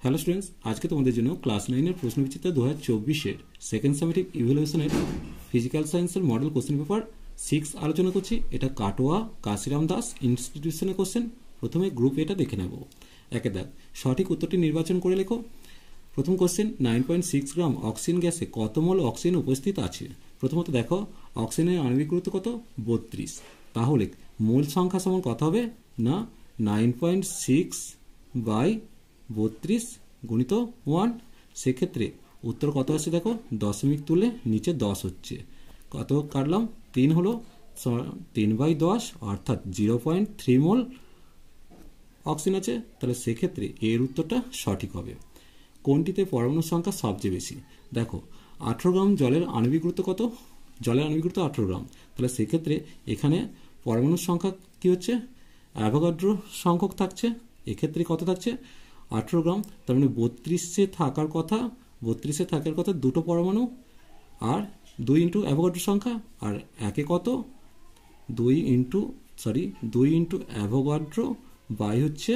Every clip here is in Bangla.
হ্যালো স্টুডেন্টস, আজকে তোমাদের জন্য ক্লাস 9-এর প্রশ্নবিচিত্রা 2024-এর সেকেন্ড সামেটিভ ইভ্যালুয়েশনের ফিজিক্যাল সায়েন্সের মডেল কোশ্চেন পেপার 6 আলোচনা করছি। এটা কাটোয়া কাশিরাম দাস ইনস্টিটিউশনের কোশ্চেন। প্রথমে গ্রুপ এটা দেখে নেব। একে দেখ, সঠিক উত্তরটি নির্বাচন করে লেখো। প্রথম কোশ্চেন, 9.6 গ্রাম অক্সিজেন গ্যাসে কত মোল অক্সিজেন উপস্থিত আছে? প্রথমত দেখো, অক্সিজেনের আণবিক গুরুত্ব কত? 32। তাহলে মোল সংখ্যা সমান কত হবে না 9.6 বাই 32 গুণিত 1। সেক্ষেত্রে উত্তর কত আসছে দেখো, দশমিক তুলে নিচে 10 হচ্ছে। কত কাটলাম? 3 হলো 3/10 অর্থাৎ 0.3 মোল অক্সিজেন আছে। তাহলে সেক্ষেত্রে এর উত্তরটা সঠিক হবে। কোনটিতে পরমাণুর সংখ্যা সবচেয়ে বেশি? দেখো, 18 গ্রাম জলের আণবিক গুরুত্ব কত? জলের আণবিক গুরুত্ব 18 গ্রাম। তাহলে সেক্ষেত্রে এখানে পরমাণুর সংখ্যা কি হচ্ছে? অ্যাভোগাড্রো সংখ্যক থাকছে। এক্ষেত্রে কত থাকছে? 18 গ্রাম। তার মানে 32-এ থাকার কথা, 32-এ থাকার কথা দুটো পরমাণু, আর 2 ইন্টু অ্যাভোগাড্রো সংখ্যা, আর একে কত 2 ইন্টু অ্যাভোগাড্রো বাই হচ্ছে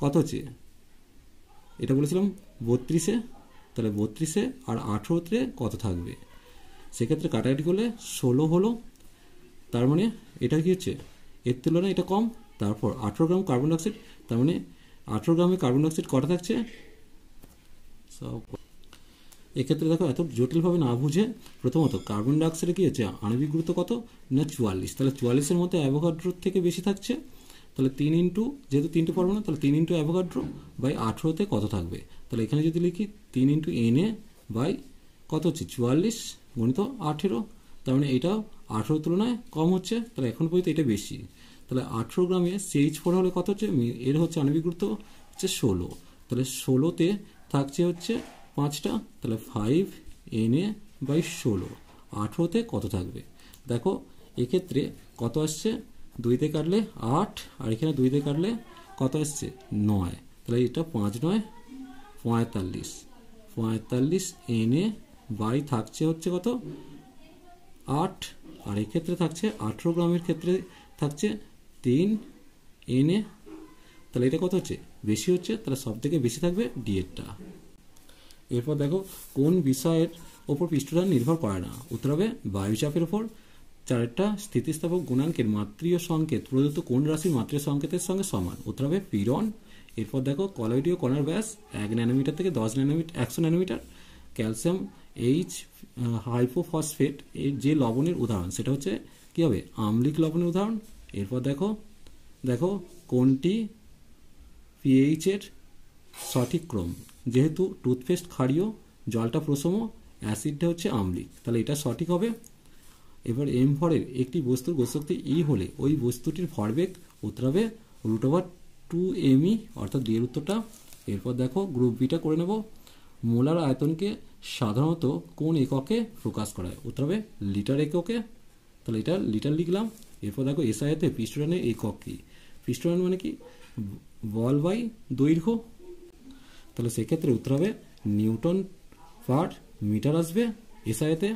কত হচ্ছে, এটা বলেছিলাম 32-এ। তাহলে 32-এ আর 18-তে কত থাকবে? সেক্ষেত্রে কাটাকাটি করলে 16 হলো। তার মানে এটা কি হচ্ছে, এর তুলনায় এটা কম। তারপর 18 গ্রাম কার্বন ডাইঅক্সাইড, তার মানে 18 গ্রামে কার্বন ডাইঅক্সাইড কটা থাকছে? এক্ষেত্রে দেখো, এত জটিলভাবে না বুঝে প্রথমত কার্বন ডাইঅক্সাইডে কি হচ্ছে, আণবিক গুরুত্ব কত না 44। তাহলে 44-এর মধ্যে অ্যাভোগাড্রোর থেকে বেশি থাকছে। তাহলে 3 ইন্টু, যেহেতু 3টে পরমাণু, তাহলে 3 ইন্টু অ্যাভোগাড্রো বাই 18-তে কত থাকবে? তাহলে এখানে যদি লিখি 3 ইন্টু Na বাই কত হচ্ছে 44 গুণিত 18। তার মানে এটাও 18 তুলনায় কম হচ্ছে। তাহলে এখন পর্যন্ত এটা বেশি। তাহলে 18 গ্রামে CH4 হলে কত হচ্ছে? এর হচ্ছে আণবিক গুরুত্ব হচ্ছে 16। তাহলে 16-তে থাকছে হচ্ছে 5টা। তাহলে 5 Na বাই 16। 18-তে কত থাকবে? দেখো, এক্ষেত্রে কত আসছে? 2-তে কাটলে 8, আর এখানে 2-তে কাটলে কত আসছে? 9। তাহলে এটা 5 9 45। 45 Na বাই থাকছে হচ্ছে কত? 8। আর এক্ষেত্রে থাকছে 18 গ্রামের ক্ষেত্রে থাকছে 3 Na। তাহলে এটা কত হচ্ছে? বেশি হচ্ছে। তাহলে সব থেকে বেশি থাকবে ডি-এরটা। এরপর দেখো, কোন বিষয়ের ওপর পৃষ্ঠটান নির্ভর করে না? উত্তর হবে বায়ুচাপের উপর। 4টা স্থিতিস্থাপক গুণাঙ্কের মাত্রীয় সংকেত প্রদত্ত কোন রাশির মাত্রীয় সংকেতের সঙ্গে সমান? উত্তর হবে পীড়ন। এরপর দেখো, কলয়েডীয় কণার ব্যাস 1 ন্যানোমিটার থেকে 100 ন্যানোমিটার। ক্যালসিয়াম H হাইপোফসফেট এর যে লবণের উদাহরণ, সেটা হচ্ছে কি হবে? আম্লিক লবণের উদাহরণ। এরপর দেখো কোনটি pH এর সঠিক ক্রম? যেহেতু টুথপেস্ট ক্ষারীয়, জলটা প্রশম, অ্যাসিডটা হচ্ছে আম্লিক, তাহলে এটা সঠিক হবে। এবার m ভরের একটি বস্তুর গতিশক্তি E হলে ওই বস্তুটির ভরবেগ উত্তর হবে √2mE, অর্থাৎ ডি এর উত্তরটা। এরপর দেখো, গ্রুপ বিটা করে নেব। মোলার আয়তনকে সাধারণত কোন এককে প্রকাশ করা হয়? উত্তর হবে লিটার এককে। তাহলে এটা লিটার লিখলাম। এরপর দেখো, এসআইতে পৃষ্ঠটানের একক কি? পৃষ্ঠটান মানে কি? বল বাই দৈর্ঘ্য। তাহলে সেক্ষেত্রে উত্তর হবে নিউটন পার মিটার আসবে এসআইতে।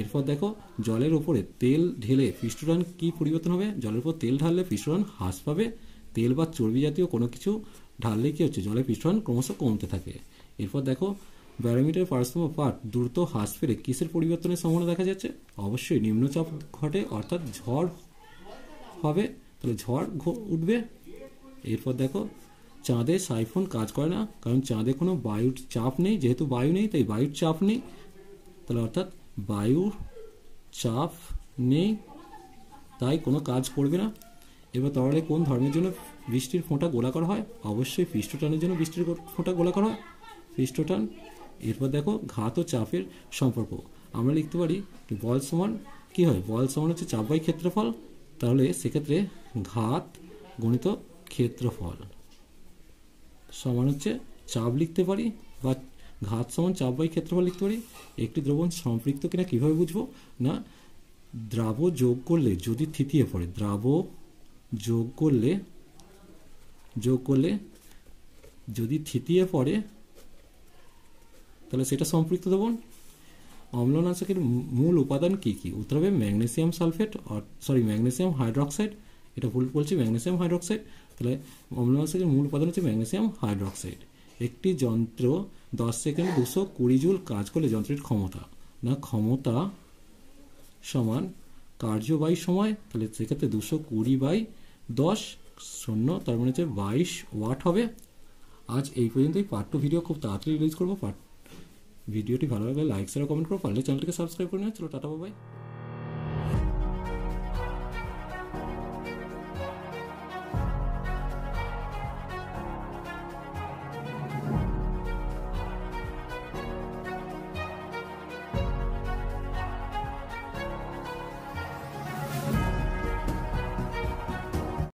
এরপর দেখো, জলের উপরে তেল ঢেলে পৃষ্ঠটান কি পরিবর্তন হবে? জলের উপর তেল ঢাললে পৃষ্ঠটান হ্রাস পাবে। তেল বা চর্বি জাতীয় কোনো কিছু ঢাললে কি হচ্ছে? জলের পৃষ্ঠটান ক্রমশ কমতে থাকে। এরপর দেখো, ব্যারোমিটার পারস্তম্ভ পাঠ দ্রুত হ্রাস পেলে কিসের পরিবর্তনের সম্ভাবনা দেখা যাচ্ছে? অবশ্যই নিম্নচাপ ঘটে, অর্থাৎ ঝড় হবে। তাহলে ঝড় উঠবে। এরপর দেখো, চাঁদে সাইফোন কাজ করে না, কারণ চাঁদে কোনো বায়ুর চাপ নেই। যেহেতু বায়ু নেই, তাই বায়ুর চাপ নেই। তাহলে অর্থাৎ বায়ুর চাপ নেই, তাই কোনো কাজ করবে না। এবার তরলে কোন ধর্মের জন্য বৃষ্টির ফোঁটা গোলাকার হয়? অবশ্যই পৃষ্ঠটানের জন্য বৃষ্টির ফোঁটা গোলাকার হয়, পৃষ্ঠটান। এরপর দেখো, ঘাত ও চাপের সম্পর্ক আমরা লিখতে পারি বল সমান কি হয়? বল সমান হচ্ছে চাপ বাই ক্ষেত্রফল। তাহলে সেক্ষেত্রে ঘাত গণিত ক্ষেত্রফল সমান হচ্ছে চাপ লিখতে পারি, বা ঘাত সমান চাপ বাই ক্ষেত্রফল লিখতে পারি। একটি দ্রবণ সম্পৃক্ত কিনা কিভাবে বুঝবো? না, দ্রাব যোগ করলে যদি থিতিয়ে পড়ে, দ্রাব যোগ করলে যদি থিতিয়ে পড়ে, তাহলে সেটা সম্পৃক্ত দ্রবণ। অম্লনাশকের মূল উপাদান কি কি? উত্তর হবে ম্যাগনেসিয়াম সালফেট, ম্যাগনেসিয়াম হাইড্রোক্সাইড। এটা ভুল বলছি, ম্যাগনেসিয়াম হাইড্রোক্সাইড। তাহলে অম্লনাশকের মূল উপাদান হচ্ছে ম্যাগনেসিয়াম হাইড্রোক্সাইড। একটি যন্ত্র 10 সেকেন্ডে 220 জুল কাজ করলে যন্ত্রের ক্ষমতা, না ক্ষমতা সমান কার্য বাই সময়, তাহলে সেক্ষেত্রে 220/10 শূন্য, তার মানে হচ্ছে 22 ওয়াট হবে। আজ এই পর্যন্তই। পার্ট 2 ভিডিও খুব তাড়াতাড়ি রিলিজ করবো। ভিডিওটি ভালো লাগলে লাইক শেয়ার কমেন্ট করো, পারলে চ্যানেলটিকে সাবস্ক্রাইব করে নিও। চলো টাটা বাই।